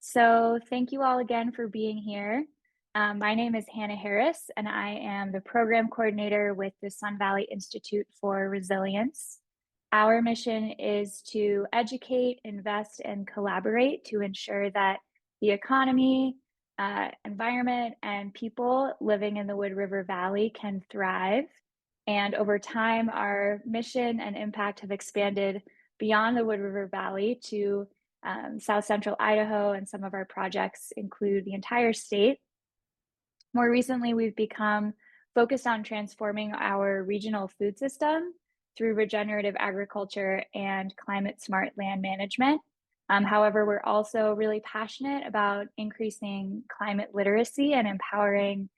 So thank you all again for being here. My name is Hannah Harris, and I am the program coordinator with the Sun Valley Institute for Resilience. Our mission is to educate, invest, and collaborate to ensure that the economy, environment, and people living in the Wood River Valley can thrive. And over time, our mission and impact have expanded beyond the Wood River Valley to South Central Idaho, and some of our projects include the entire state. More recently, we've become focused on transforming our regional food system through regenerative agriculture and climate smart land management. However, we're also really passionate about increasing climate literacy and empowering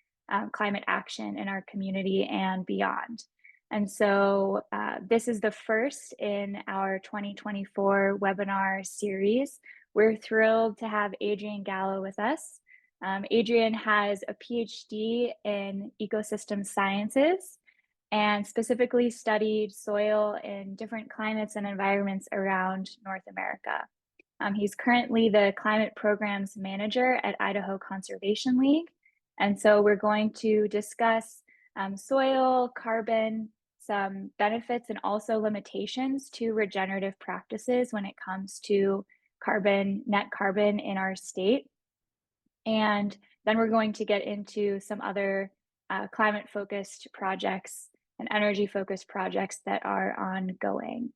climate action in our community and beyond. And so this is the first in our 2024 webinar series. We're thrilled to have Adrian Gallo with us. Adrian has a PhD in ecosystem sciences and specifically studied soil in different climates and environments around North America. He's currently the climate programs manager at Idaho Conservation League. And so we're going to discuss soil, carbon, some benefits and also limitations to regenerative practices when it comes to net carbon in our state. And then we're going to get into some other climate-focused projects and energy-focused projects that are ongoing.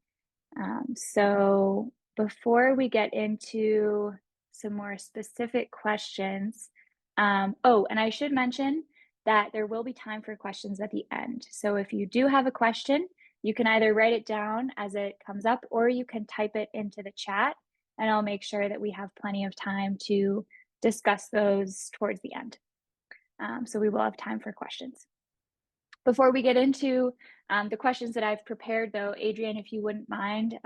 So before we get into some more specific questions, and I should mention that there will be time for questions at the end. So if you do have a question, you can either write it down as it comes up, or you can type it into the chat, and I'll make sure that we have plenty of time to discuss those towards the end. So we will have time for questions. Before we get into the questions that I've prepared, though, Adrian, if you wouldn't mind,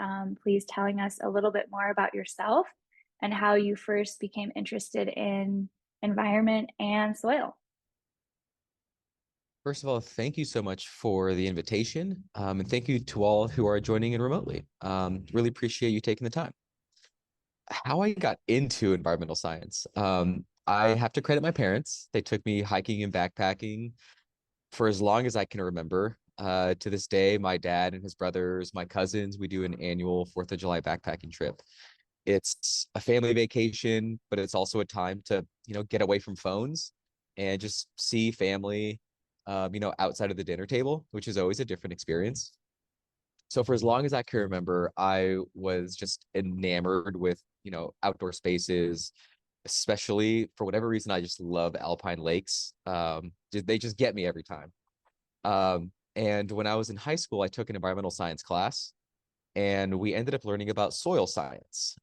please telling us a little bit more about yourself and how you first became interested in environment and soil. First of all, thank you so much for the invitation, and thank you to all who are joining in remotely. Really appreciate you taking the time. How I got into environmental science. I have to credit my parents. They took me hiking and backpacking for as long as I can remember. To this day, my dad and his brothers, my cousins, we do an annual 4th of July backpacking trip. It's a family vacation, but it's also a time to, get away from phones and just see family, outside of the dinner table, which is always a different experience. So for as long as I can remember, I was just enamored with, outdoor spaces, especially for whatever reason, I just love alpine lakes. They just get me every time. And when I was in high school, I took an environmental science class, and we ended up learning about soil science.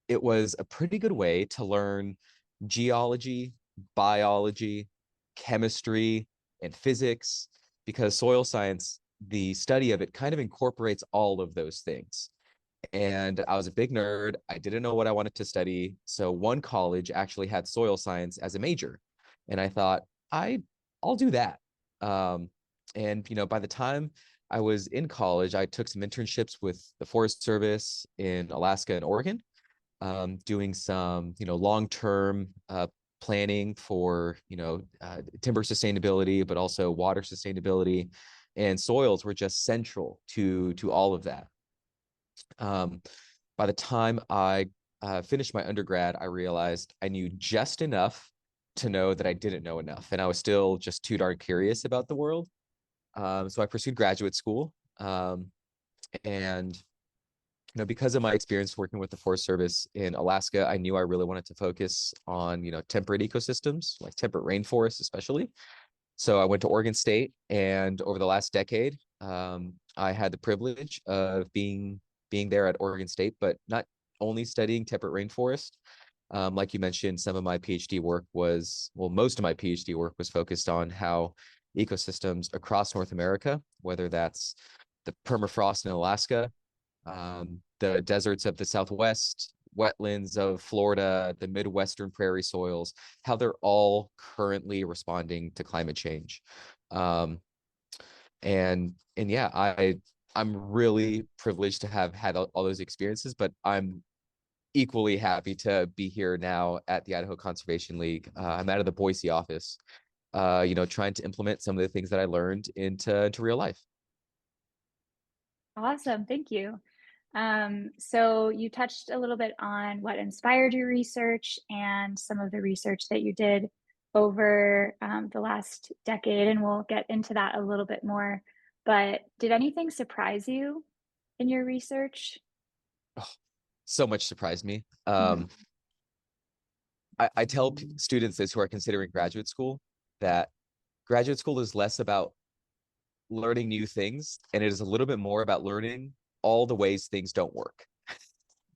It was a pretty good way to learn geology, biology, chemistry, and physics, because soil science, the study of it, kind of incorporates all of those things. And I was a big nerd. I didn't know what I wanted to study. So one college actually had soil science as a major. And I thought, I'll do that. And by the time I was in college, I took some internships with the Forest Service in Alaska and Oregon, doing some, long-term planning for, timber sustainability, but also water sustainability. And soils were just central to all of that. By the time I finished my undergrad, I realized I knew just enough to know that I didn't know enough. And I was still just too darn curious about the world. So I pursued graduate school. And because of my experience working with the Forest Service in Alaska, I knew I really wanted to focus on, temperate ecosystems, like temperate rainforests especially. So I went to Oregon State, and over the last decade, I had the privilege of being there at Oregon State, but not only studying temperate rainforest. Like you mentioned, some of my PhD work most of my PhD work was focused on how ecosystems across North America, whether that's the permafrost in Alaska, the deserts of the Southwest, wetlands of Florida, the Midwestern prairie soils, how they're all currently responding to climate change. And yeah, I'm really privileged to have had all those experiences, but I'm equally happy to be here now at the Idaho Conservation League. I'm out of the Boise office, trying to implement some of the things that I learned into real life. Awesome, thank you. So you touched a little bit on what inspired your research and some of the research that you did over the last decade, and we'll get into that a little bit more. But did anything surprise you in your research? Oh, so much surprised me. Mhm. I tell students this who are considering graduate school that graduate school is less about learning new things, and it is a little bit more about learning all the ways things don't work.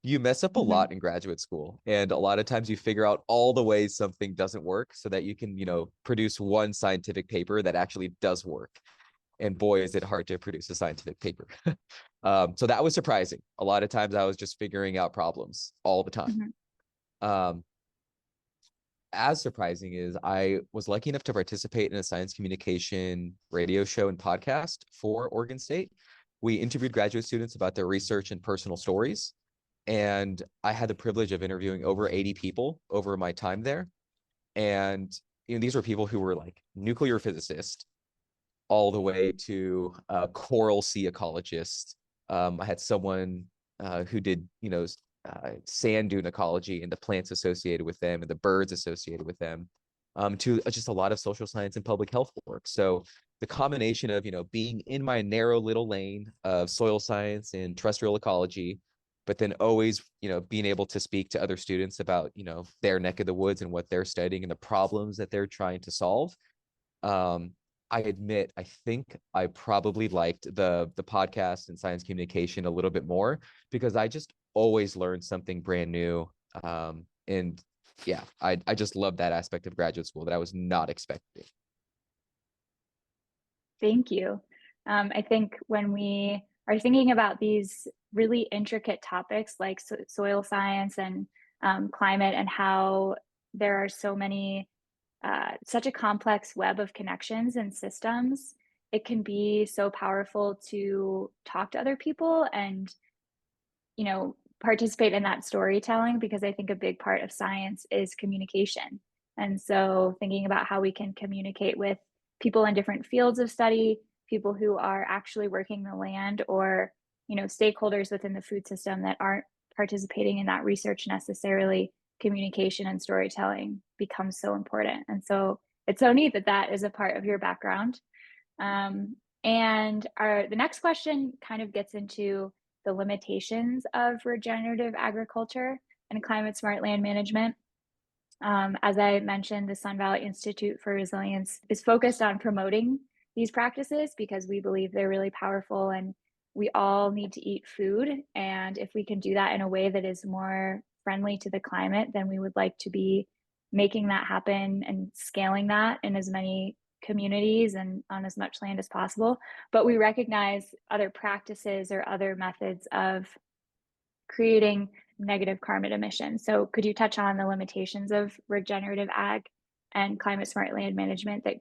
You mess up a Mhm. lot in graduate school, and a lot of times you figure out all the ways something doesn't work so that you can, produce one scientific paper that actually does work. And boy, is it hard to produce a scientific paper. So that was surprising. A lot of times I was just figuring out problems all the time. Mhm. Um, as surprising is I was lucky enough to participate in a science communication radio show and podcast for Oregon State. We interviewed graduate students about their research and personal stories. And I had the privilege of interviewing over 80 people over my time there. And these were people who were like nuclear physicists all the way to coral sea ecologists. I had someone who did, sand dune ecology and the plants associated with them and the birds associated with them, to just a lot of social science and public health work. So the combination of, being in my narrow little lane of soil science and terrestrial ecology, but then always, being able to speak to other students about, their neck of the woods and what they're studying and the problems that they're trying to solve. um, I admit, I think I probably liked the podcast and science communication a little bit more because I just always learned something brand new. And yeah, I just love that aspect of graduate school that I was not expecting. Thank you. I think when we are thinking about these really intricate topics like soil science and climate, and how there are so many, such a complex web of connections and systems, it can be so powerful to talk to other people and, participate in that storytelling, because I think a big part of science is communication. And so thinking about how we can communicate with people in different fields of study, people who are actually working the land, or, stakeholders within the food system that aren't participating in that research necessarily, communication and storytelling becomes so important. And so it's so neat that that is a part of your background. And the next question kind of gets into the limitations of regenerative agriculture and climate smart land management. As I mentioned, the Sun Valley Institute for Resilience is focused on promoting these practices because we believe they're really powerful, and we all need to eat food. And if we can do that in a way that is more friendly to the climate, then we would like to be making that happen and scaling that in as many communities and on as much land as possible. But we recognize other practices or other methods of creating negative carbon emissions. So could you touch on the limitations of regenerative ag and climate smart land management that,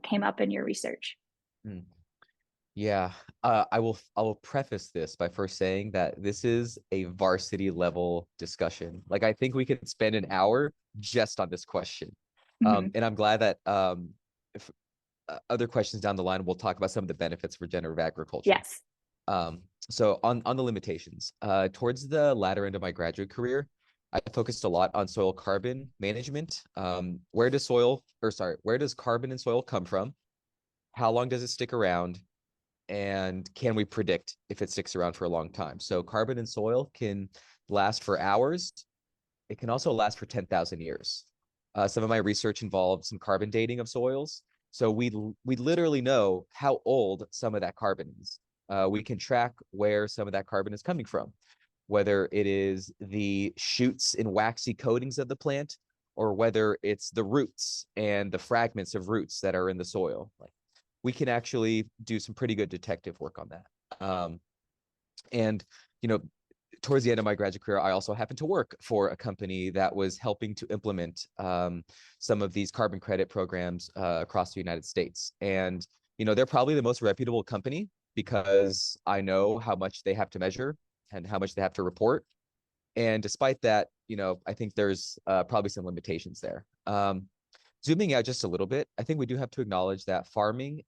came up in your research? Hmm. Yeah, I will preface this by first saying that this is a varsity level discussion. Like I think we could spend an hour just on this question. Mhm. And I'm glad that if other questions down the line, we'll talk about some of the benefits of regenerative agriculture. Yes. Um, so on the limitations, towards the latter end of my graduate career, I focused a lot on soil carbon management. Where does carbon in soil come from? How long does it stick around? And can we predict if it sticks around for a long time? So carbon in soil can last for hours. It can also last for 10,000 years. Some of my research involved some carbon dating of soils. So we literally know how old some of that carbon is. We can track where some of that carbon is coming from, whether it is the shoots and waxy coatings of the plant, or whether it's the roots and the fragments of roots that are in the soil. Like we can actually do some pretty good detective work on that. And you know, towards the end of my graduate career, I also happened to work for a company that was helping to implement some of these carbon credit programs across the United States. And, they're probably the most reputable company because I know how much they have to measure and how much they have to report. And despite that, I think there's probably some limitations there. Zooming out just a little bit, I think we do have to acknowledge that farming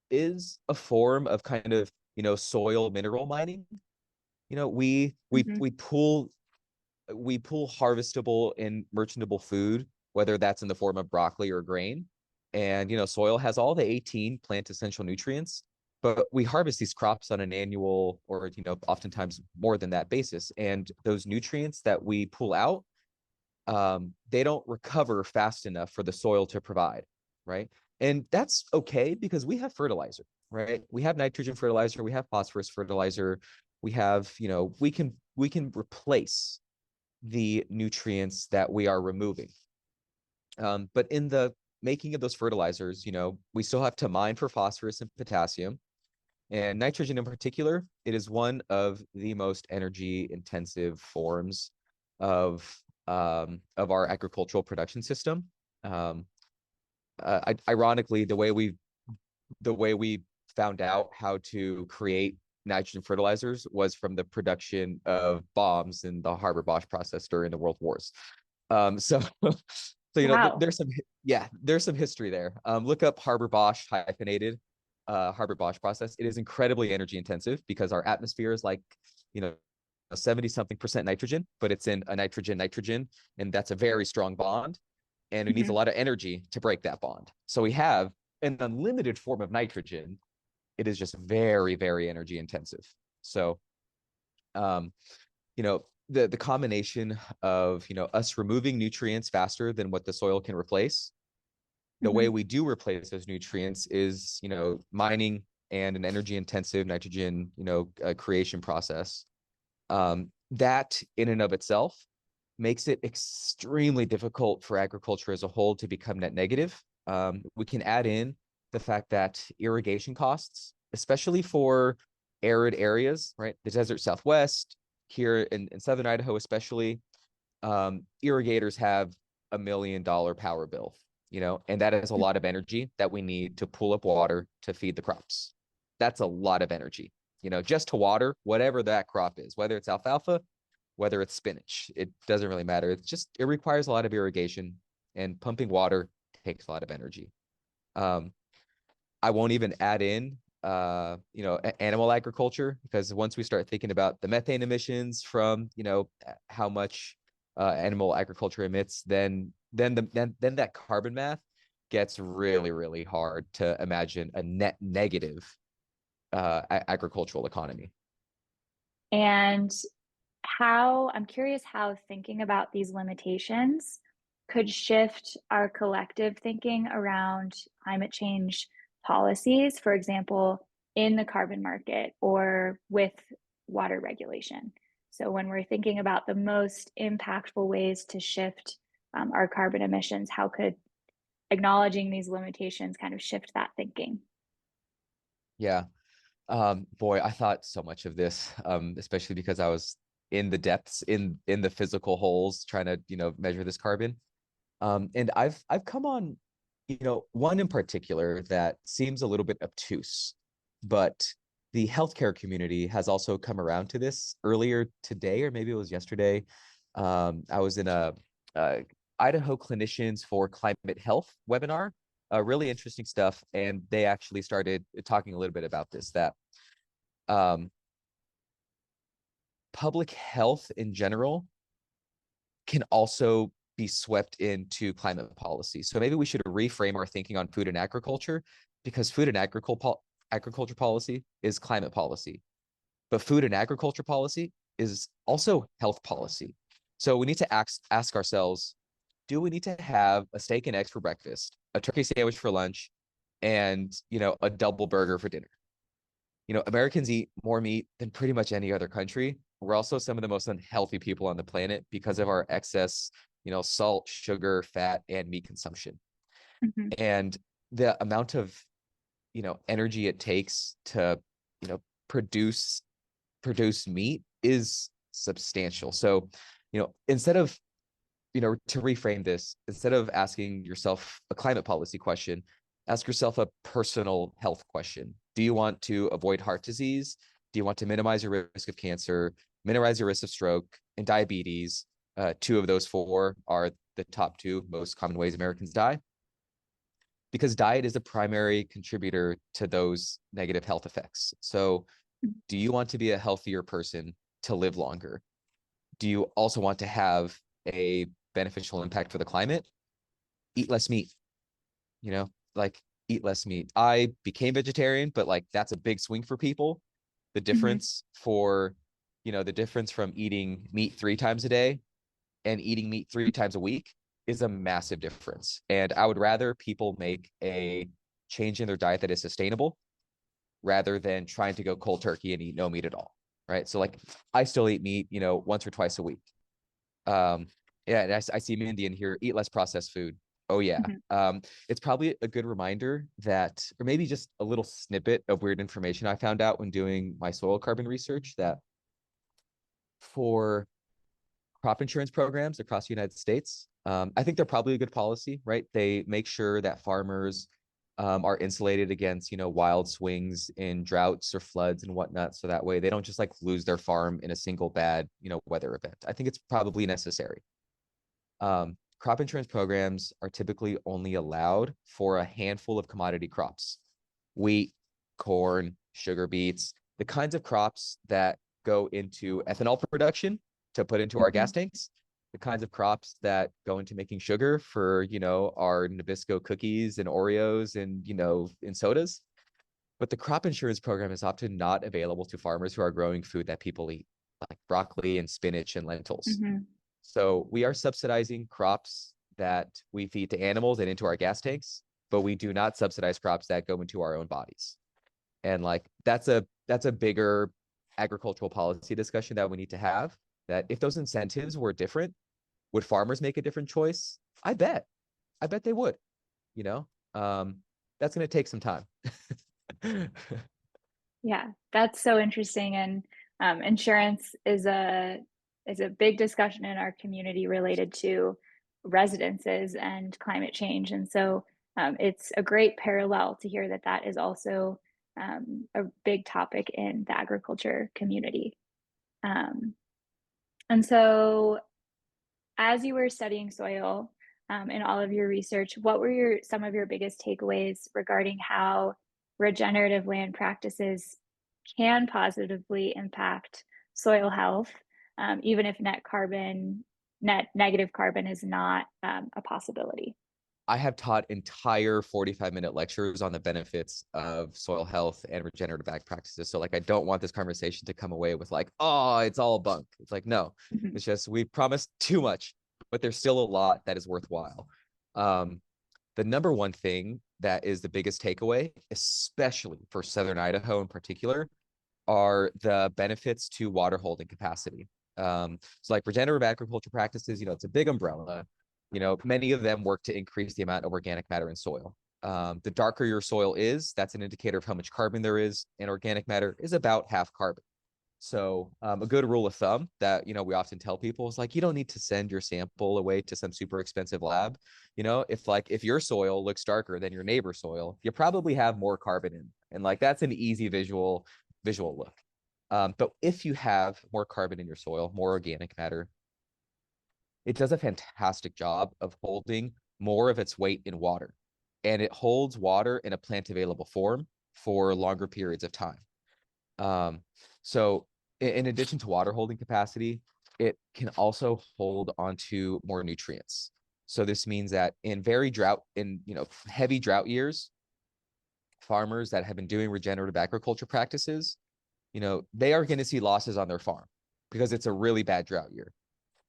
is a form of kind of, soil mineral mining. We we Hmm. we pull we pull harvestable and merchantable food, whether that's in the form of broccoli or grain. And, soil has all the 18 plant essential nutrients, but we harvest these crops on an annual or, oftentimes more than that basis. And those nutrients that we pull out, they don't recover fast enough for the soil to provide, right? And that's okay because we have fertilizer, right? We have nitrogen fertilizer, we have phosphorus fertilizer, we have, we can replace the nutrients that we are removing. But in the making of those fertilizers, we still have to mine for phosphorus and potassium. And nitrogen in particular, it is one of the most energy intensive forms of our agricultural production system. Um, Ironically, the way we found out how to create nitrogen fertilizers was from the production of bombs in the Haber-Bosch process during the World Wars. So Wow. there's some history there. Look up Haber-Bosch hyphenated Haber-Bosch process. It is incredibly energy intensive because our atmosphere is like, you know, 70 something percent nitrogen, but it's in a nitrogen, and that's a very strong bond. And it needs a Hmm. lot of energy to break that bond. So we have an unlimited form of nitrogen. It is just very, very energy intensive. So, um, the combination of, us removing nutrients faster than what the soil can replace. The way Hmm. we do replace those nutrients is, mining and an energy intensive nitrogen, creation process. That in and of itself makes it extremely difficult for agriculture as a whole to become net negative. We can add in the fact that irrigation costs, especially for arid areas, right? The desert Southwest, here in Southern Idaho, especially, irrigators have $1 million power bill, and that is a lot of energy that we need to pull up water to feed the crops. That's a lot of energy, just to water whatever that crop is, whether it's alfalfa, whether it's spinach, it doesn't really matter. It requires a lot of irrigation, and pumping water takes a lot of energy. Um, I won't even add in, animal agriculture, because once we start thinking about the methane emissions from, how much animal agriculture emits, then that carbon math gets really, really hard to imagine a net negative agricultural economy. And I'm curious how thinking about these limitations could shift our collective thinking around climate change policies, for example, in the carbon market or with water regulation. So, when we're thinking about the most impactful ways to shift our carbon emissions, how could acknowledging these limitations kind of shift that thinking? Yeah. Boy, I thought so much of this, especially because I was in the depths, in the physical holes, trying to, measure this carbon. And I've come on, one in particular that seems a little bit obtuse, but the healthcare community has also come around to this earlier today, or maybe it was yesterday. I was in a Idaho Clinicians for Climate Health webinar, really interesting stuff, and they actually started talking a little bit about this, that um, public health in general can also be swept into climate policy. So maybe we should reframe our thinking on food and agriculture, because food and agriculture policy is climate policy, but food and agriculture policy is also health policy. So we need to ask ourselves, do we need to have a steak and eggs for breakfast, a turkey sandwich for lunch, and, a double burger for dinner? Americans eat more meat than pretty much any other country. We're also some of the most unhealthy people on the planet because of our excess, salt, sugar, fat, and meat consumption. Mhm. And the amount of, energy it takes to, you know, produce meat is substantial. So, instead of, to reframe this, instead of asking yourself a climate policy question, ask yourself a personal health question. Do you want to avoid heart disease? Do you want to minimize your risk of cancer, minimize your risk of stroke, and diabetes. Two of those four are the top two most common ways Americans die, because diet is a primary contributor to those negative health effects. So do you want to be a healthier person to live longer? Do you also want to have a beneficial impact for the climate? Eat less meat, like eat less meat. I became vegetarian, but like that's a big swing for people. The Mm-hmm. difference for, the difference from eating meat 3 times a day and eating meat 3 times a week is a massive difference. And I would rather people make a change in their diet that is sustainable rather than trying to go cold turkey and eat no meat at all. Right. So like I still eat meat, once or twice a week. Yeah, and I see Mindy in here, eat less processed food. Oh yeah. Mm-hmm. It's probably a good reminder that, or maybe just a little snippet of weird information I found out when doing my soil carbon research, that for crop insurance programs across the United States, I think they're probably a good policy, right? They make sure that farmers are insulated against, wild swings in droughts or floods and whatnot. So that way they don't just like lose their farm in a single bad, weather event. I think it's probably necessary. Crop insurance programs are typically only allowed for a handful of commodity crops: wheat, corn, sugar beets, the kinds of crops that go into ethanol production to put into our Mm-hmm. gas tanks, the kinds of crops that go into making sugar for, our Nabisco cookies and Oreos and, in sodas. But the crop insurance program is often not available to farmers who are growing food that people eat, like broccoli and spinach and lentils. Mm-hmm. So we are subsidizing crops that we feed to animals and into our gas tanks, but we do not subsidize crops that go into our own bodies. And like that's a bigger agricultural policy discussion that we need to have. That if those incentives were different, would farmers make a different choice? I bet. I bet they would, you know? That's going to take some time. Yeah, that's so interesting. And insurance is a big discussion in our community related to residences and climate change. And so it's a great parallel to hear that that is also a big topic in the agriculture community. Um, and so, as you were studying soil in all of your research, what were some of your biggest takeaways regarding how regenerative land practices can positively impact soil health, even if net negative carbon is not a possibility? I have taught entire 45-minute lectures on the benefits of soil health and regenerative ag practices. So like I don't want this conversation to come away with like, oh, it's all bunk. It's like, no, Mhm. it's just we promised too much, but there's still a lot that is worthwhile. The number one thing that is the biggest takeaway, especially for Southern Idaho in particular, are the benefits to water holding capacity. So like regenerative agriculture practices, it's a big umbrella. Many of them work to increase the amount of organic matter in soil. The darker your soil is, that's an indicator of how much carbon there is, and organic matter is about half carbon. So a good rule of thumb that, we often tell people is like, you don't need to send your sample away to some super expensive lab. If your soil looks darker than your neighbor's soil, you probably have more carbon in. And like, that's an easy visual look. But if you have more carbon in your soil, more organic matter, it does a fantastic job of holding more of its weight in water. And it holds water in a plant available form for longer periods of time. So in addition to water holding capacity, it can also hold onto more nutrients. So this means that in heavy drought years, farmers that have been doing regenerative agriculture practices, they are going to see losses on their farm because it's a really bad drought year.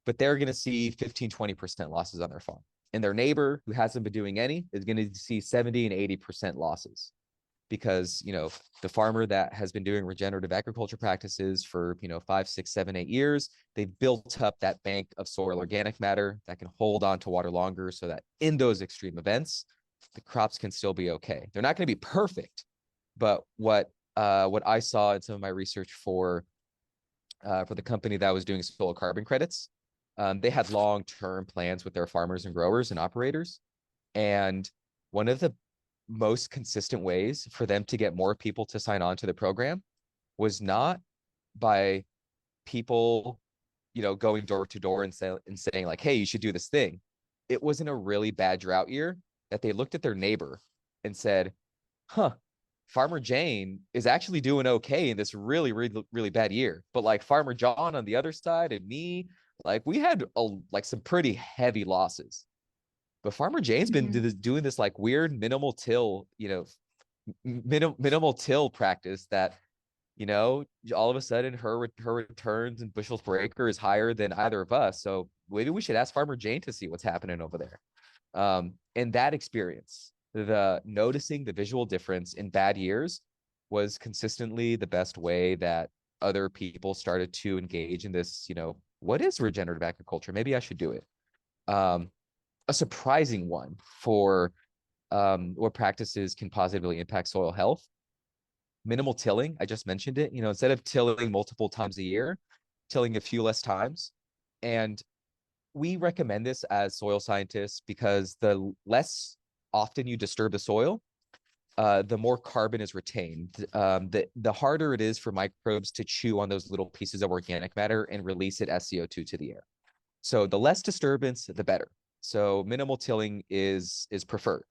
But they're going to see 15-20% losses on their farm. And their neighbor who hasn't been doing any is going to see 70 and 80% losses because, the farmer that has been doing regenerative agriculture practices for, 5, 6, 7, 8 years, they've built up that bank of soil organic matter that can hold on to water longer so that in those extreme events, the crops can still be okay. They're not going to be perfect, but what I saw in some of my research for the company that was doing soil carbon credits, they had long-term plans with their farmers and growers and operators. And one of the most consistent ways for them to get more people to sign on to the program was not by people going door to door and saying like, hey, you should do this thing. It was in a really bad drought year that they looked at their neighbor and said, huh, Farmer Jane is actually doing okay in this really, really, really bad year. But like Farmer John on the other side and me, like we had some pretty heavy losses. But Farmer Jane's been Mhm. doing this like weird minimal till, minimal till practice that, all of a sudden her returns and bushels per acre is higher than either of us. So maybe we should ask Farmer Jane to see what's happening over there. And that experience, the noticing the visual difference in bad years was consistently the best way that other people started to engage in this, what is regenerative agriculture? Maybe I should do it. A surprising one for what practices can positively impact soil health. Minimal tilling, I just mentioned it, instead of tilling multiple times a year, tilling a few less times. And we recommend this as soil scientists because the less often you disturb the soil, the more carbon is retained. The harder it is for microbes to chew on those little pieces of organic matter and release it as CO2 to the air. So the less disturbance, the better. So minimal tilling is preferred.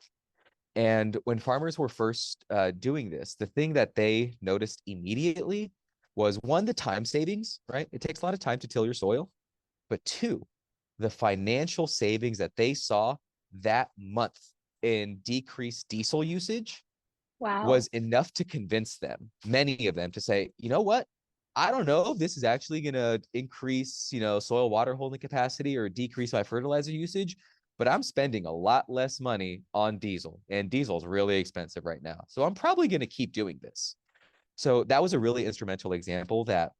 And when farmers were first doing this, the thing that they noticed immediately was one, the time savings, right? It takes a lot of time to till your soil. But two, the financial savings that they saw that month in decreased diesel usage Wow. was enough to convince them, many of them, to say, you know what? I don't know if this is actually going to increase, soil water holding capacity or decrease my fertilizer usage, but I'm spending a lot less money on diesel, and diesel is really expensive right now. So I'm probably going to keep doing this. So that was a really instrumental example that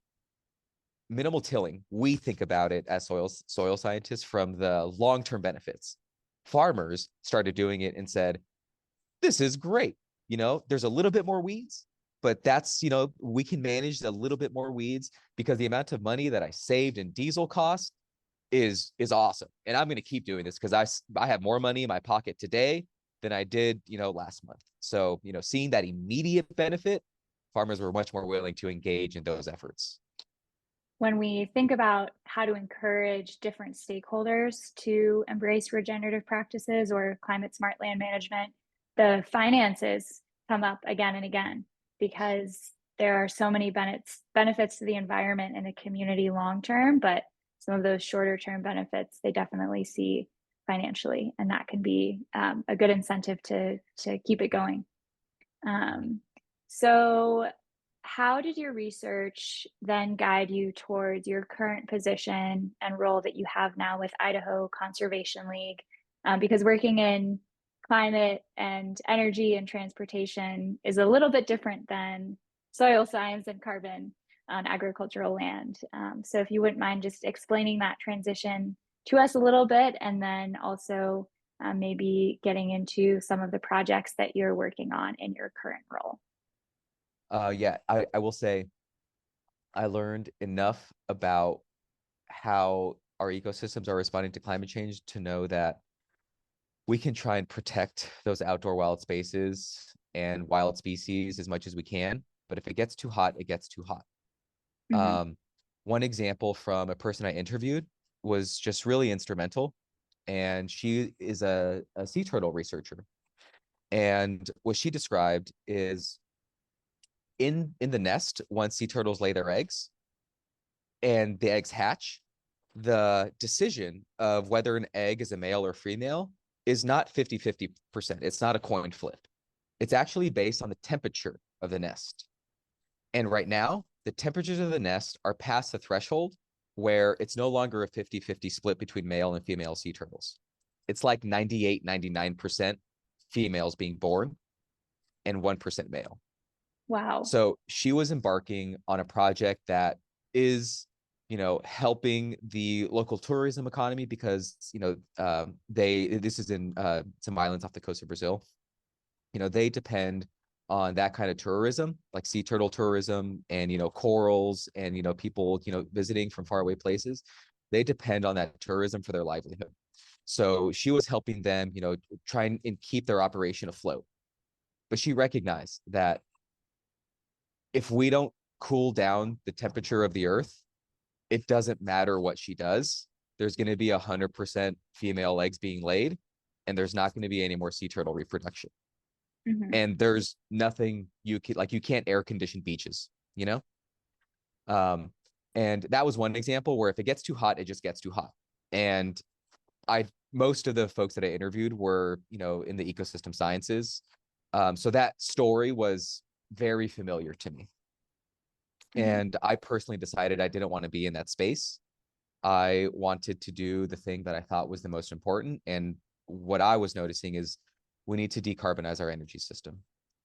minimal tilling, we think about it as soil scientists from the long-term benefits. Farmers started doing it and said, this is great. There's a little bit more weeds, but that's, we can manage a little bit more weeds because the amount of money that I saved in diesel costs is awesome. And I'm going to keep doing this because I have more money in my pocket today than I did, last month. So, seeing that immediate benefit, farmers were much more willing to engage in those efforts. When we think about how to encourage different stakeholders to embrace regenerative practices or climate smart land management, the finances come up again and again because there are so many benefits to the environment and the community long term, but some of those shorter term benefits they definitely see financially, and that can be a good incentive to keep it going. Um, so how did your research then guide you towards your current position and role that you have now with Idaho Conservation League? Because working in climate and energy and transportation is a little bit different than soil science and carbon on agricultural land. So if you wouldn't mind just explaining that transition to us a little bit, and then also maybe getting into some of the projects that you're working on in your current role. Yeah, I will say I learned enough about how our ecosystems are responding to climate change to know that we can try and protect those outdoor wild spaces and wild species as much as we can. But if it gets too hot, it gets too hot. Mm-hmm. One example from a person I interviewed was just really instrumental. And she is a sea turtle researcher. And what she described is in the nest, once sea turtles lay their eggs and the eggs hatch, the decision of whether an egg is a male or female is not 50-50%. It's not a coin flip. It's actually based on the temperature of the nest. And right now, the temperatures of the nest are past the threshold where it's no longer a 50-50 split between male and female sea turtles. It's like 98, 99% females being born and 1% male. Wow. So she was embarking on a project that is, helping the local tourism economy because, this is in some islands off the coast of Brazil. They depend on that kind of tourism, like sea turtle tourism and, corals and, people, visiting from faraway places. They depend on that tourism for their livelihood. So she was helping them, try and keep their operation afloat. But she recognized that if we don't cool down the temperature of the earth, it doesn't matter what she does. There's going to be 100% female eggs being laid, and there's not going to be any more sea turtle reproduction. Hmm. And there's nothing you can like. You can't air condition beaches, you know. Um, and that was one example where if it gets too hot, it just gets too hot. And I most of the folks that I interviewed were, in the ecosystem sciences. So that story was very familiar to me. Hmm. And I personally decided I didn't want to be in that space. I wanted to do the thing that I thought was the most important. And what I was noticing is we need to decarbonize our energy system.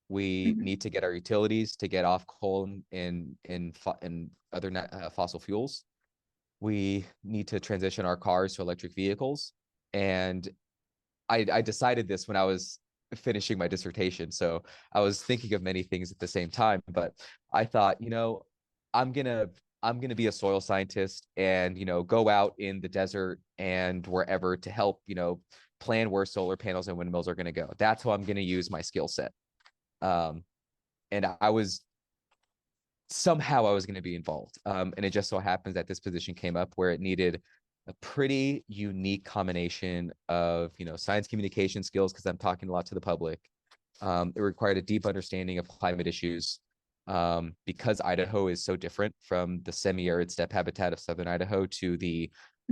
We Hmm. need to get our utilities to get off coal and other fossil fuels. We need to transition our cars to electric vehicles. And I decided this when I was finishing my dissertation. So I was thinking of many things at the same time, but I thought, I'm gonna I'm gonna be a soil scientist and go out in the desert and wherever to help, plan where solar panels and windmills are gonna go. That's how I'm gonna use my skill set. Um, and I was somehow I was going to be involved. And it just so happens that this position came up where it needed a pretty unique combination of, science communication skills, because I'm talking a lot to the public. It required a deep understanding of climate issues, because Idaho is so different from the semi-arid steppe habitat of southern Idaho to the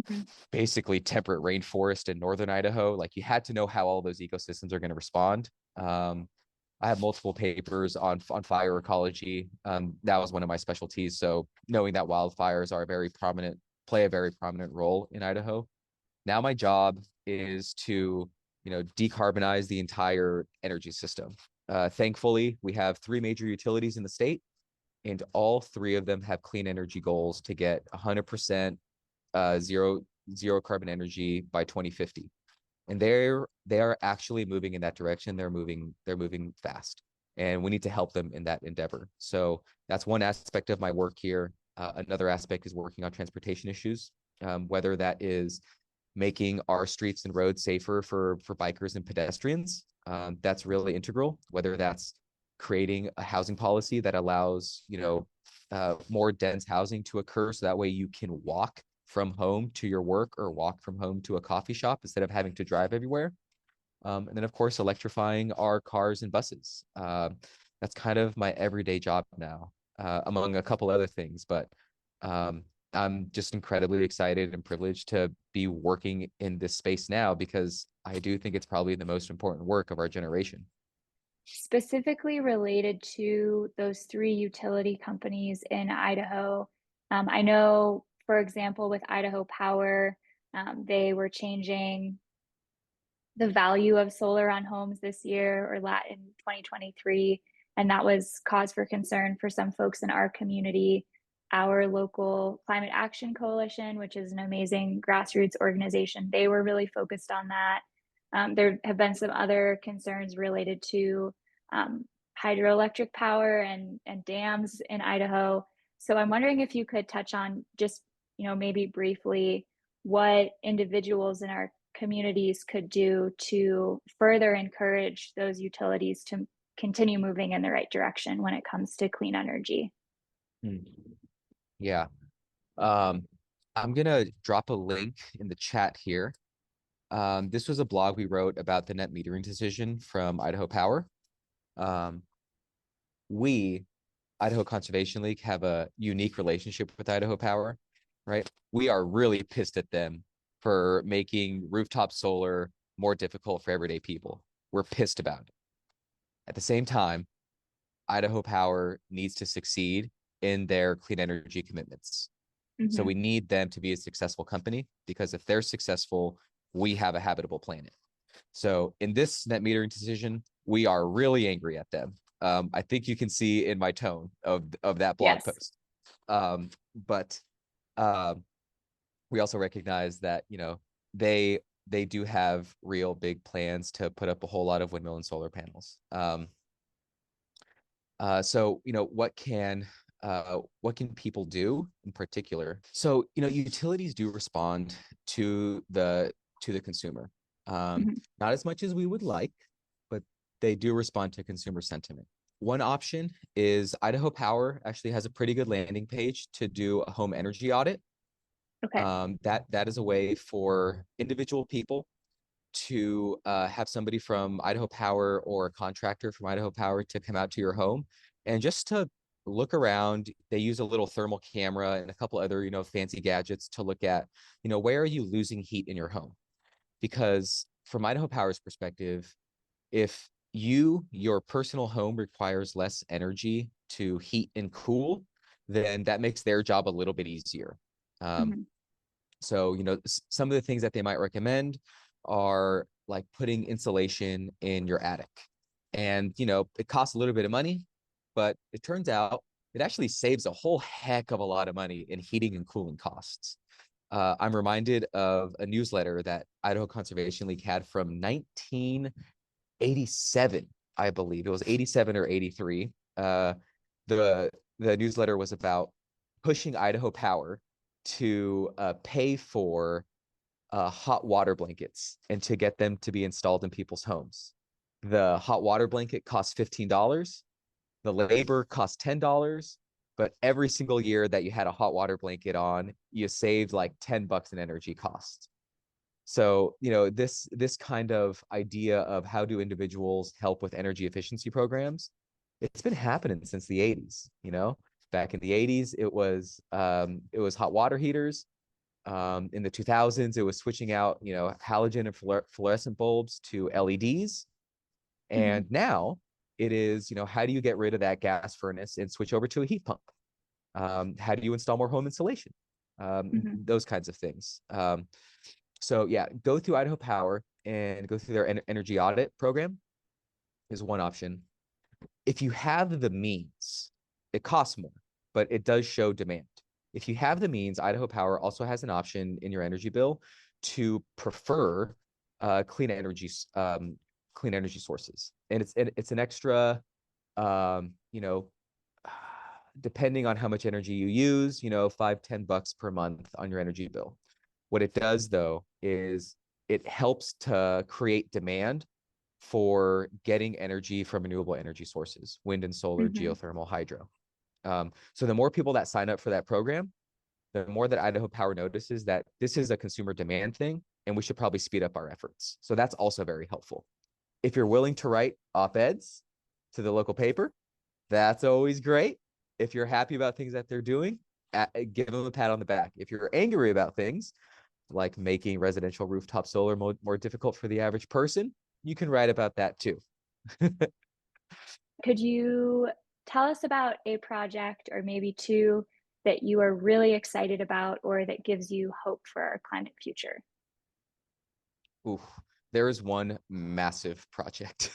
Hmm. basically temperate rainforest in northern Idaho. Like you had to know how all those ecosystems are going to respond. I have multiple papers on fire ecology. That was one of my specialties. So knowing that wildfires play a very prominent role in Idaho. Now my job is to, decarbonize the entire energy system. Thankfully, we have three major utilities in the state, and all three of them have clean energy goals to get 100% zero carbon energy by 2050. And they are actually moving in that direction. They're moving fast, and we need to help them in that endeavor. So that's one aspect of my work here. Another aspect is working on transportation issues, whether that is making our streets and roads safer for bikers and pedestrians. That's really integral. Whether that's creating a housing policy that allows more dense housing to occur, so that way you can walk from home to your work or walk from home to a coffee shop instead of having to drive everywhere. And then, of course, electrifying our cars and buses. That's kind of my everyday job now, among a couple other things. But um, I'm just incredibly excited and privileged to be working in this space now because I do think it's probably the most important work of our generation. Specifically related to those three utility companies in Idaho, I know, for example, with Idaho Power, they were changing the value of solar on homes this year or in 2023. And that was cause for concern for some folks in our community. Our local Climate Action Coalition, which is an amazing grassroots organization, they were really focused on that. There have been some other concerns related to hydroelectric power and dams in Idaho. So I'm wondering if you could touch on just, maybe briefly what individuals in our communities could do to further encourage those utilities to continue moving in the right direction when it comes to clean energy. Hmm. Yeah. Um, I'm gonna drop a link in the chat here. This was a blog we wrote about the net metering decision from Idaho Power. Um, we, Idaho Conservation League, have a unique relationship with Idaho Power, right? We are really pissed at them for making rooftop solar more difficult for everyday people. We're pissed about it. At the same time, Idaho Power needs to succeed in their clean energy commitments. So Mm-hmm. we need them to be a successful company because if they're successful, we have a habitable planet. So in this net metering decision, we are really angry at them. I think you can see in my tone of that blog Yes. post. But we also recognize that they they do have real big plans to put up a whole lot of windmill and solar panels. So what can people do in particular? So utilities do respond to the consumer, Mm-hmm. not as much as we would like, but they do respond to consumer sentiment. One option is Idaho Power actually has a pretty good landing page to do a home energy audit. Okay. That is a way for individual people to have somebody from Idaho Power or a contractor from Idaho Power to come out to your home and just to look around. They use a little thermal camera and a couple other, fancy gadgets to look at, where are you losing heat in your home? Because from Idaho Power's perspective, if your personal home requires less energy to heat and cool, then that makes their job a little bit easier. Um, Hmm. so, some of the things that they might recommend are like putting insulation in your attic. And, it costs a little bit of money, but it turns out it actually saves a whole heck of a lot of money in heating and cooling costs. I'm reminded of a newsletter that Idaho Conservation League had from 1987, I believe. It was 87 or 83. The newsletter was about pushing Idaho Power to pay for hot water blankets and to get them to be installed in people's homes. The hot water blanket costs $15. The labor costs $10. But every single year that you had a hot water blanket on, you saved like $10 in energy costs. So, this kind of idea of how do individuals help with energy efficiency programs, it's been happening since the 80s. Back in the 80s, it was hot water heaters. In the 2000s, it was switching out, halogen and fluorescent bulbs to LEDs. Hmm. And now it is, how do you get rid of that gas furnace and switch over to a heat pump? How do you install more home insulation? Hmm. Those kinds of things. So yeah, go through Idaho Power and go through their energy audit program is one option. If you have the means, it costs more, but it does show demand. If you have the means, Idaho Power also has an option in your energy bill to prefer clean energy sources, and it's an extra, um, you know, depending on how much energy you use, $5-10 per month on your energy bill. What it does though is it helps to create demand for getting energy from renewable energy sources, wind and solar, Hmm. geothermal, hydro. So the more people that sign up for that program, the more that Idaho Power notices that this is a consumer demand thing and we should probably speed up our efforts. So that's also very helpful. If you're willing to write op-eds to the local paper, that's always great. If you're happy about things that they're doing, give them a pat on the back. If you're angry about things like making residential rooftop solar more difficult for the average person, you can write about that too. Could you tell us about a project or maybe two that you are really excited about or that gives you hope for our climate future? Ooh, there is one massive project.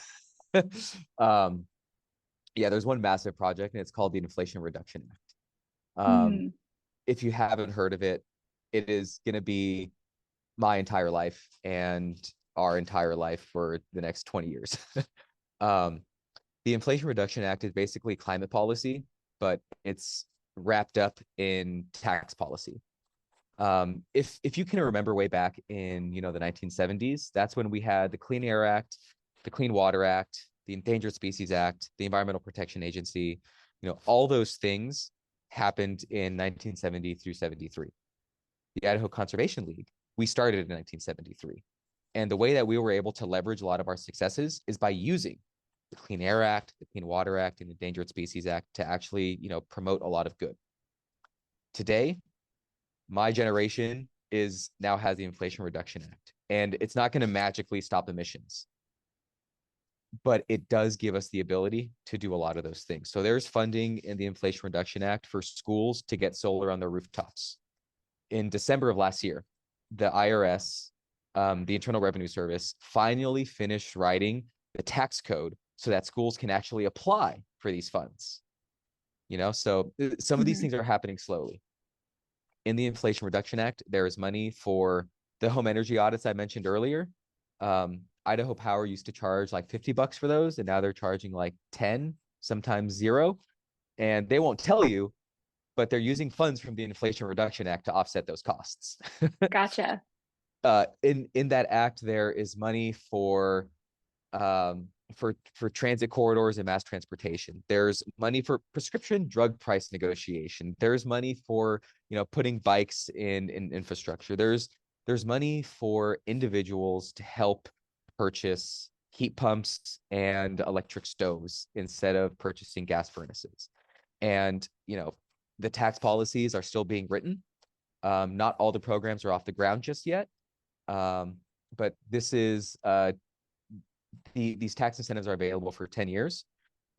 um, yeah, there's one massive project, and it's called the Inflation Reduction Act. Hmm. If you haven't heard of it, it is going to be my entire life and our entire life for the next 20 years. um, the Inflation Reduction Act is basically climate policy, but it's wrapped up in tax policy. If you can remember way back in the 1970s, that's when we had the Clean Air Act, the Clean Water Act, the Endangered Species Act, the Environmental Protection Agency. All those things happened in 1970 through 73. The Idaho Conservation League, we started in 1973. And the way that we were able to leverage a lot of our successes is by using the Clean Air Act, the Clean Water Act, and the Endangered Species Act to actually, promote a lot of good. Today, my generation is now has the Inflation Reduction Act, and it's not going to magically stop emissions, but it does give us the ability to do a lot of those things. So there's funding in the Inflation Reduction Act for schools to get solar on their rooftops. In December of last year, the IRS, the Internal Revenue Service, finally finished writing the tax code so that schools can actually apply for these funds. So some of these Hmm. things are happening slowly. In the Inflation Reduction Act, there is money for the home energy audits I mentioned earlier. Idaho Power used to charge like $50 for those, and now they're charging like 10, sometimes zero. And they won't tell you, but they're using funds from the Inflation Reduction Act to offset those costs. Gotcha. In that act, there is money for for transit corridors and mass transportation. There's money for prescription drug price negotiation. There's money for, putting bikes in infrastructure. There's money for individuals to help purchase heat pumps and electric stoves instead of purchasing gas furnaces. And, the tax policies are still being written. Not all the programs are off the ground just yet. But this is these tax incentives are available for 10 years,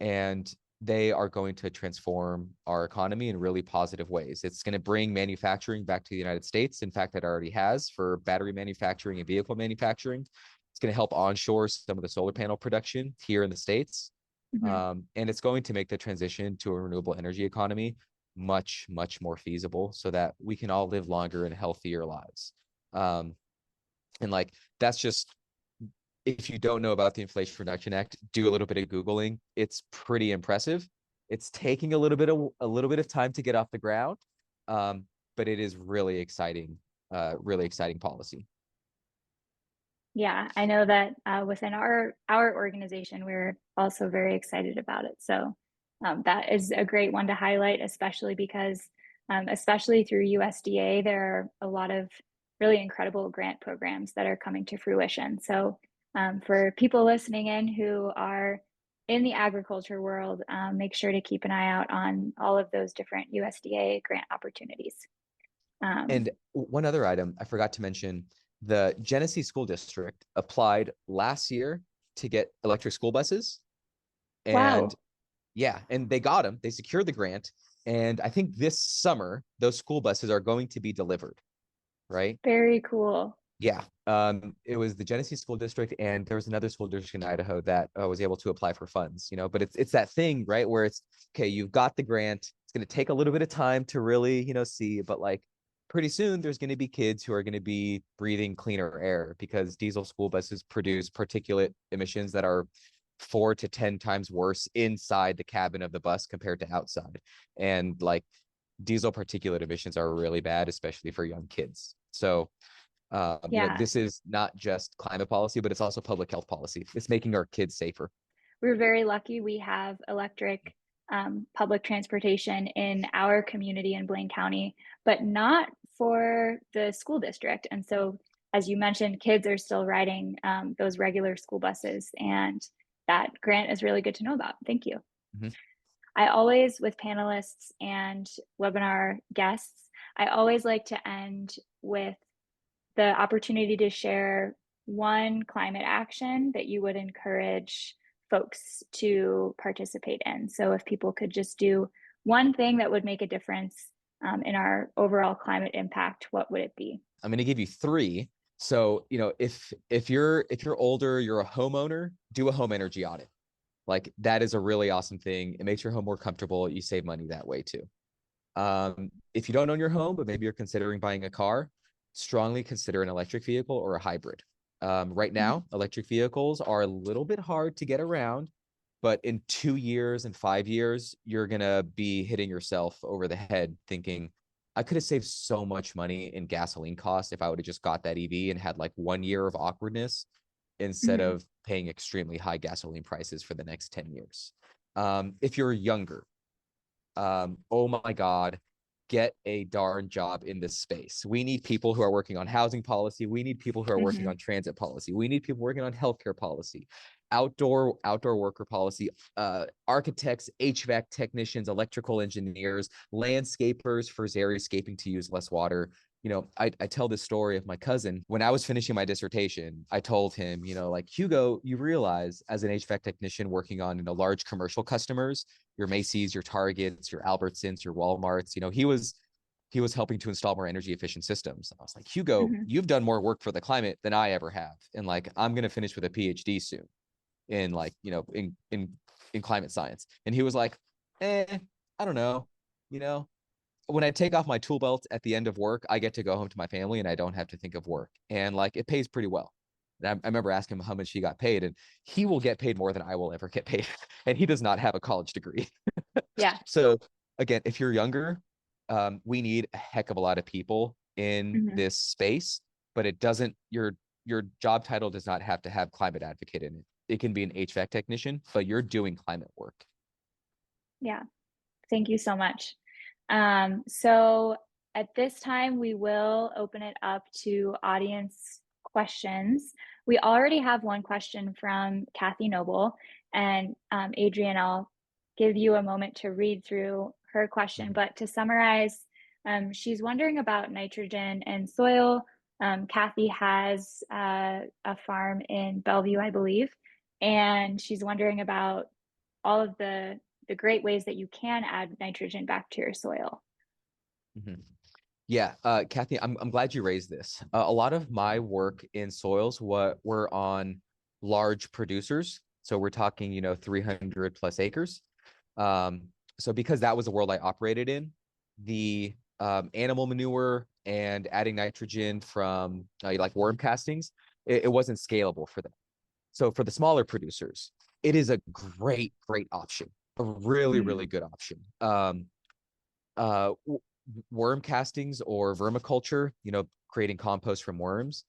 and they are going to transform our economy in really positive ways. It's going to bring manufacturing back to the United States. In fact, it already has for battery manufacturing and vehicle manufacturing. It's going to help onshore some of the solar panel production here in the States. And it's going to make the transition to a renewable energy economy much, much more feasible so that we can all live longer and healthier lives. And like, that's just, if you don't know about the Inflation Reduction Act, do a little bit of Googling. It's pretty impressive. It's taking a little bit of time to get off the ground, but it is really exciting policy. Yeah, I know that within our organization, we're also very excited about it. So that is a great one to highlight, especially because, especially through USDA, there are a lot of really incredible grant programs that are coming to fruition. So for people listening in who are in the agriculture world, make sure to keep an eye out on all of those different USDA grant opportunities. And one other item I forgot to mention, the Genesee School District applied last year to get electric school buses. And Wow. yeah, and they got them. They secured the grant. And I think this summer, those school buses are going to be delivered, right? Very cool. Yeah. It was the Genesee School District, and there was another school district in Idaho that was able to apply for funds, but it's that thing, right? Where it's, okay, you've got the grant. It's going to take a little bit of time to really, see, but like pretty soon there's going to be kids who are going to be breathing cleaner air because diesel school buses produce particulate emissions that are 4 to 10 times worse inside the cabin of the bus compared to outside. And like diesel particulate emissions are really bad, especially for young kids. So Yeah. this is not just climate policy, but it's also public health policy. It's making our kids safer. We're very lucky. We have electric public transportation in our community in Blaine County, but not for the school district. And so, as you mentioned, kids are still riding those regular school buses, and that grant is really good to know about. Thank you. Mm-hmm. I always, with panelists and webinar guests, I always like to end with the opportunity to share one climate action that you would encourage folks to participate in. So if people could just do one thing that would make a difference in our overall climate impact, what would it be? I'm going to give you 3. So, if you're older, you're a homeowner, do a home energy audit. Like that is a really awesome thing. It makes your home more comfortable. You save money that way too. If you don't own your home, but maybe you're considering buying a car, strongly consider an electric vehicle or a hybrid. Right now, electric vehicles are a little bit hard to get around, but in 2 years and 5 years, you're going to be hitting yourself over the head thinking, I could have saved so much money in gasoline costs if I would have just got that EV and had like 1 year of awkwardness instead Mm-hmm. of paying extremely high gasoline prices for the next 10 years. If you're younger, oh my God, get a darn job in this space. We need people who are working on housing policy. We need people who are working on transit policy. We need people working on healthcare policy, outdoor worker policy, architects, HVAC technicians, electrical engineers, landscapers for xeriscaping to use less water. I tell this story of my cousin. When I was finishing my dissertation, I told him, like, Hugo, you realize as an HVAC technician working on, large commercial customers, your Macy's, your Targets, your Albertsons, your Walmarts, he was helping to install more energy efficient systems. I was like, Hugo, you've done more work for the climate than I ever have. And like, I'm going to finish with a PhD soon in like, in climate science. And he was like, I don't know, when I take off my tool belt at the end of work, I get to go home to my family and I don't have to think of work. And like, it pays pretty well. And I remember asking him how much he got paid, and he will get paid more than I will ever get paid. And he does not have a college degree. Yeah. So again, if you're younger, we need a heck of a lot of people in this space, but it doesn't, your job title does not have to have climate advocate in it. it can be an HVAC technician, but you're doing climate work. Yeah, thank you so much. So at this time, we will open it up to audience questions. We already have one question from Kathy Noble, and Adrian, I'll give you a moment to read through her question, but to summarize, she's wondering about nitrogen and soil. Kathy has a farm in Bellevue, I believe, and she's wondering about all of the great ways that you can add nitrogen back to your soil. Mm-hmm. Yeah, Kathy, I'm glad you raised this. A lot of my work in soils were on large producers. So we're talking, 300 plus acres. So because that was the world I operated in, the animal manure and adding nitrogen from like worm castings, it wasn't scalable for them. So for the smaller producers, it is a great, great option, a really, really good option. Uh, Worm castings or vermiculture, creating compost from worms.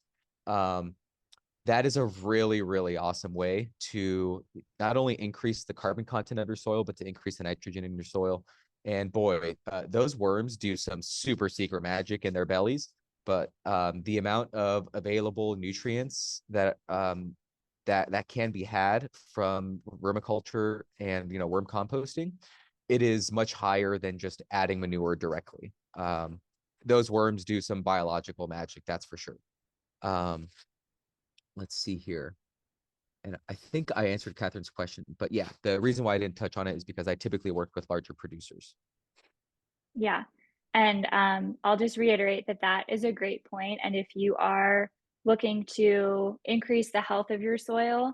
That is a really, really awesome way to not only increase the carbon content of your soil, but to increase the nitrogen in your soil. And boy, those worms do some super secret magic in their bellies. But the amount of available nutrients that can be had from vermiculture and worm composting, it is much higher than just adding manure directly. Those worms do some biological magic, that's for sure. Let's see here. And I think I answered Catherine's question, but yeah, the reason why I didn't touch on it is because I typically work with larger producers. Yeah. And I'll just reiterate that that is a great point. And if you are looking to increase the health of your soil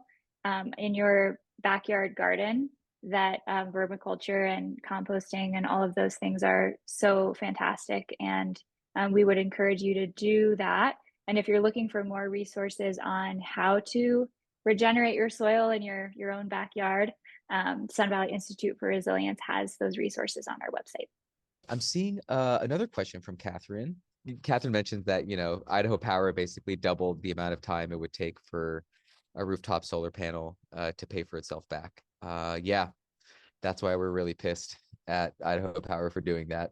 in your backyard garden, that vermiculture and composting and all of those things are so fantastic. And we would encourage you to do that. And if you're looking for more resources on how to regenerate your soil in your own backyard, Sun Valley Institute for Resilience has those resources on our website. I'm seeing another question from Catherine. Catherine mentioned that, Idaho Power basically doubled the amount of time it would take for a rooftop solar panel to pay for itself back. Yeah, that's why we're really pissed at Idaho Power for doing that.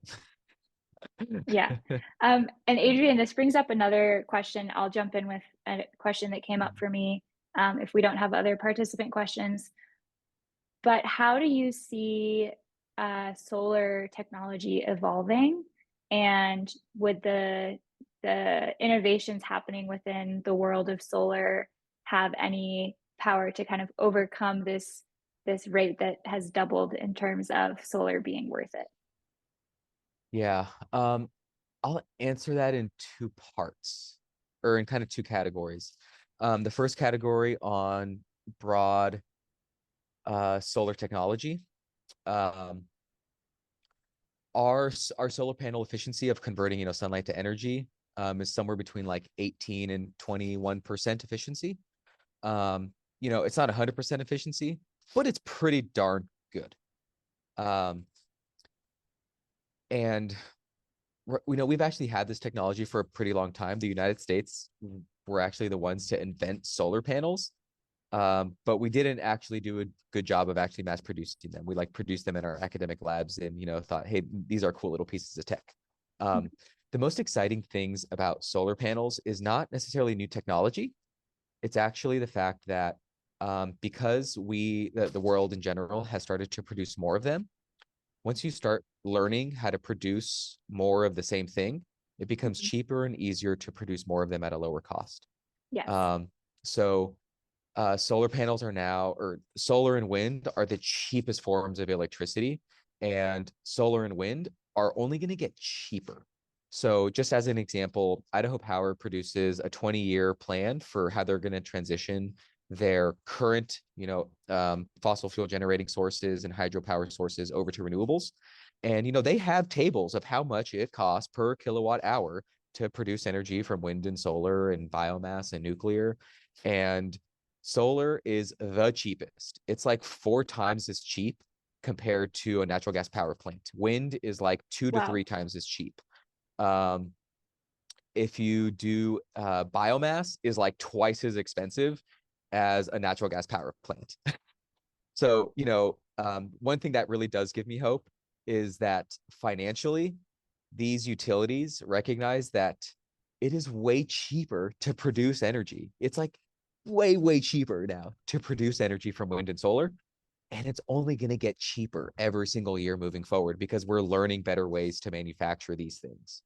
Yeah. And Adrian, this brings up another question. I'll jump in with a question that came up for me if we don't have other participant questions. But how do you see solar technology evolving? And would the innovations happening within the world of solar have any power to kind of overcome this rate that has doubled in terms of solar being worth it? Yeah, I'll answer that in two parts, or in kind of two categories. The first category on broad solar technology. Um, our solar panel efficiency of converting, sunlight to energy is somewhere between like 18 and 21% efficiency. It's not 100% efficiency, but it's pretty darn good. And we've actually had this technology for a pretty long time. The United States were actually the ones to invent solar panels, but we didn't actually do a good job of actually mass producing them. We like produced them in our academic labs and thought, hey, these are cool little pieces of tech. The most exciting things about solar panels is not necessarily new technology. It's actually the fact that because the world in general has started to produce more of them, once you start learning how to produce more of the same thing, it becomes cheaper and easier to produce more of them at a lower cost. Yes. So solar panels are now, or solar and wind are the cheapest forms of electricity, and solar and wind are only going to get cheaper. So just as an example, Idaho Power produces a 20-year plan for how they're going to transition their current, fossil fuel generating sources and hydropower sources over to renewables. And, they have tables of how much it costs per kilowatt hour to produce energy from wind and solar and biomass and nuclear. And solar is the cheapest. It's like 4 times as cheap compared to a natural gas power plant. Wind is like 2 to 3 times as cheap. If you do biomass is like twice as expensive, as a natural gas power plant. So, one thing that really does give me hope is that financially, these utilities recognize that it is way cheaper to produce energy. It's like way, way cheaper now to produce energy from wind and solar. And it's only going to get cheaper every single year moving forward because we're learning better ways to manufacture these things.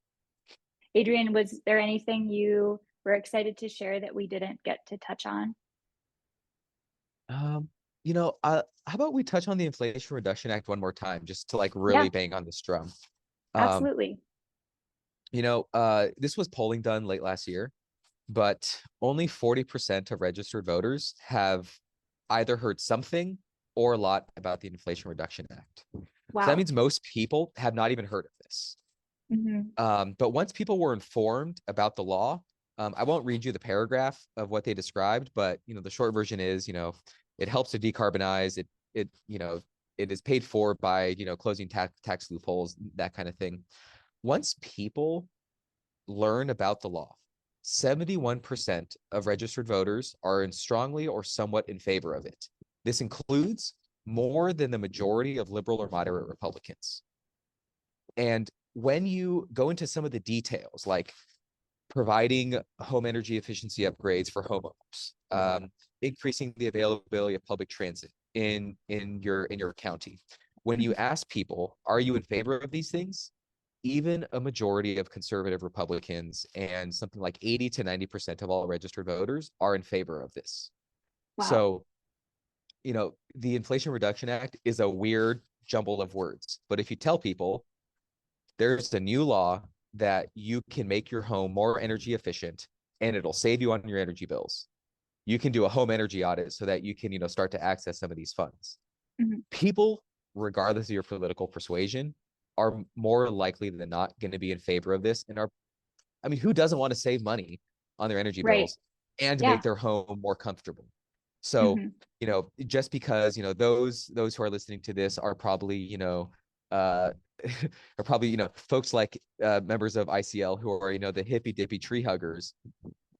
Adrian, was there anything you were excited to share that we didn't get to touch on? Um, how about we touch on the Inflation Reduction Act one more time, just to like Yeah, really bang on this drum. Um, absolutely. this was polling done late last year, but only 40% of registered voters have either heard something or a lot about the Inflation Reduction Act. So that Wow. means most people have not even heard of this. Hmm. But once people were informed about the law, I won't read you the paragraph of what they described, but the short version is, it helps to decarbonize. It is paid for by closing tax loopholes, that kind of thing. Once people learn about the law, 71% of registered voters are strongly or somewhat in favor of it. This includes more than the majority of liberal or moderate Republicans. And when you go into some of the details, like providing home energy efficiency upgrades for homeowners, increasing the availability of public transit in your county, when you ask people, are you in favor of these things? Even a majority of conservative Republicans and something like 80 to 90% of all registered voters are in favor of this. Wow. So, the Inflation Reduction Act is a weird jumble of words. But if you tell people there's a new law that you can make your home more energy efficient and it'll save you on your energy bills, you can do a home energy audit so that you can, start to access some of these funds. Hmm. People, regardless of your political persuasion, are more likely than not going to be in favor of this and who doesn't want to save money on their energy Right. bills and make Yeah. their home more comfortable? So, Hmm. just because, those who are listening to this are probably, uh, are probably, folks like members of ICL who are, the hippy dippy tree huggers.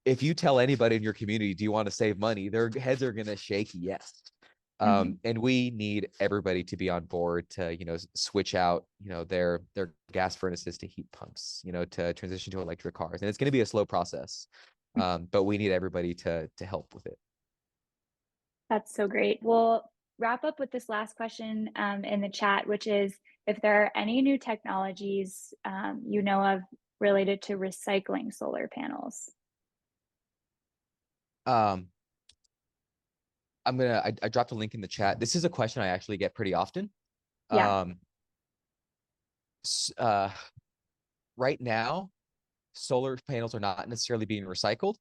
If you tell anybody in your community, do you want to save money? Their heads are going to shake yes. Hmm. And we need everybody to be on board to, switch out, their gas furnaces to heat pumps, to transition to electric cars. And it's going to be a slow process, but we need everybody to help with it. That's so great. We'll wrap up with this last question in the chat, which is if there are any new technologies you know of related to recycling solar panels. Um, I dropped a link in the chat. This is a question I actually get pretty often. Yeah. Um, uh, right now, solar panels are not necessarily being recycled,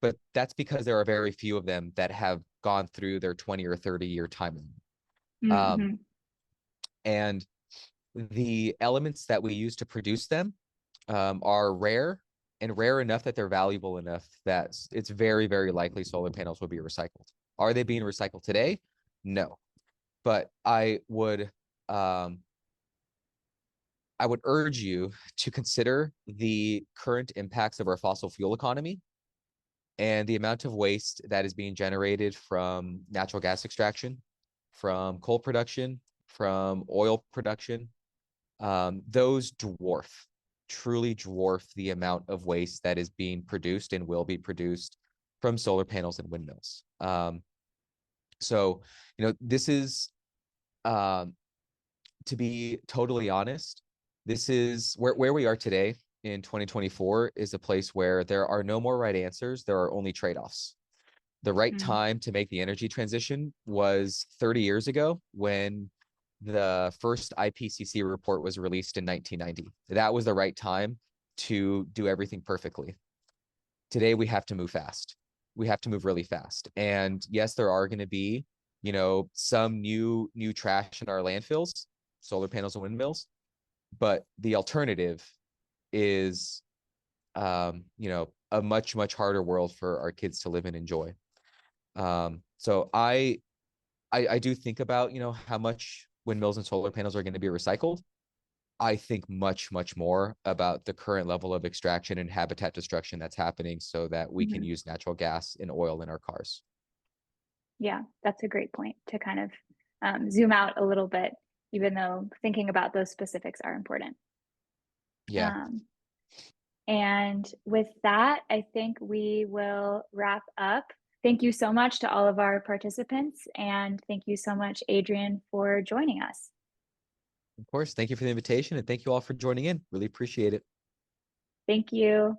but that's because there are very few of them that have gone through their 20 or 30-year timeline. Um, Hmm. and the elements that we use to produce them are rare and rare enough that they're valuable enough that it's very, very likely solar panels will be recycled. Are they being recycled today? No. But um, I would urge you to consider the current impacts of our fossil fuel economy and the amount of waste that is being generated from natural gas extraction, from coal production, from oil production. Those truly dwarf the amount of waste that is being produced and will be produced from solar panels and windmills. So, this is, um, to be totally honest, this is where we are today in 2024 is a place where there are no more right answers. There are only trade-offs. The right Hmm. time to make the energy transition was 30 years ago when the first IPCC report was released in 1990. That was the right time to do everything perfectly. Today, we have to move fast. We have to move really fast. And yes, there are going to be, some new trash in our landfills, solar panels and windmills, but the alternative is, a much, much harder world for our kids to live and enjoy. So I do think about, how much windmills and solar panels are going to be recycled. I think much, much more about the current level of extraction and habitat destruction that's happening so that we can Hmm. use natural gas and oil in our cars. Yeah, that's a great point to kind of zoom out a little bit, even though thinking about those specifics are important. Yeah, Um, and with that, I think we will wrap up. Thank you so much to all of our participants, and thank you so much, Adrian, for joining us. of course. Thank you for the invitation and thank you all for joining in. Really appreciate it. Thank you.